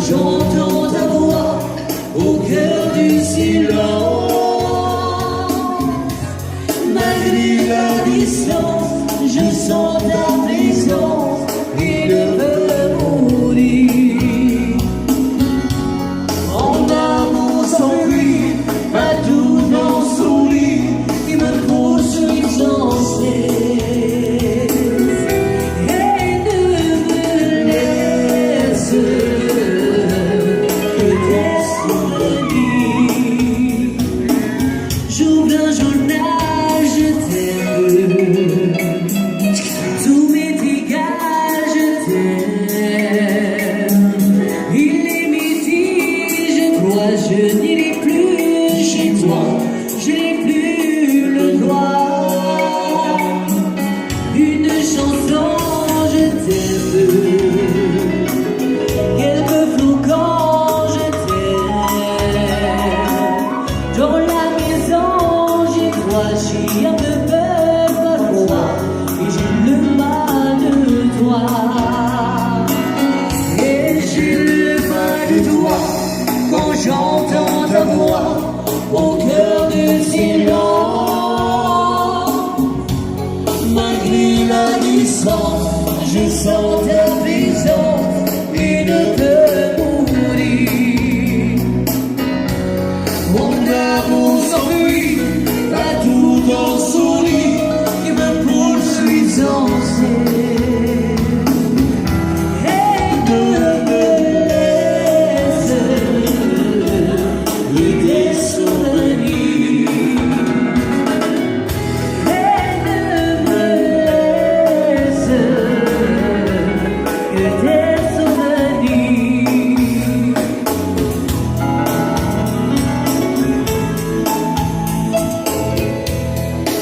J'entends ta voix au cœur du silence. Malgré la distance, je sens ta présence et ne peux mourir. En amour s'enfuit, partout dans son lit, il me poursuit sans cesse. Je n'irai plus chez toi, je n'ai plus le droit. Une chanson, je t'aime, quelques flots quand je t'aime. Dans la maison, j'y crois, j'ai un peu peur parfois, et j'ai le mal de toi. Et j'ai le mal de toi. Quand j'entends ta voix au cœur du silence, malgré la distance, je sens ta présence et ne peux mourir. Mon amour s'enfuit, partout dans son lit, il me poursuit sans cesse.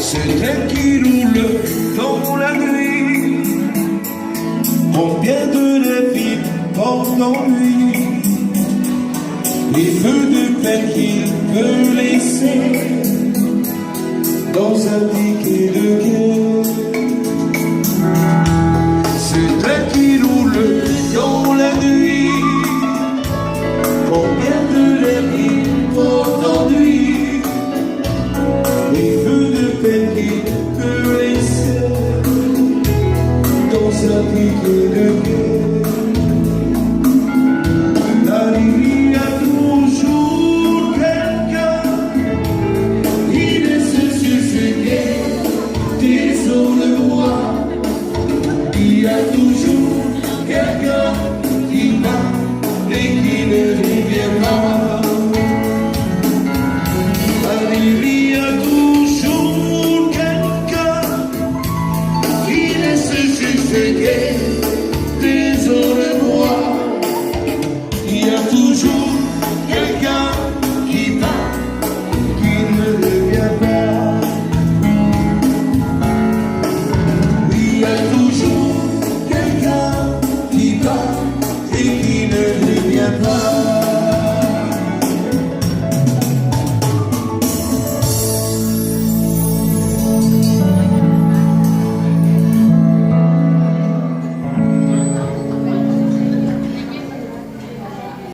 Ce train qui roule dans la nuit, combien de la vie porte en lui, les feux de peine qu'il peut laisser dans un ticket de guerre.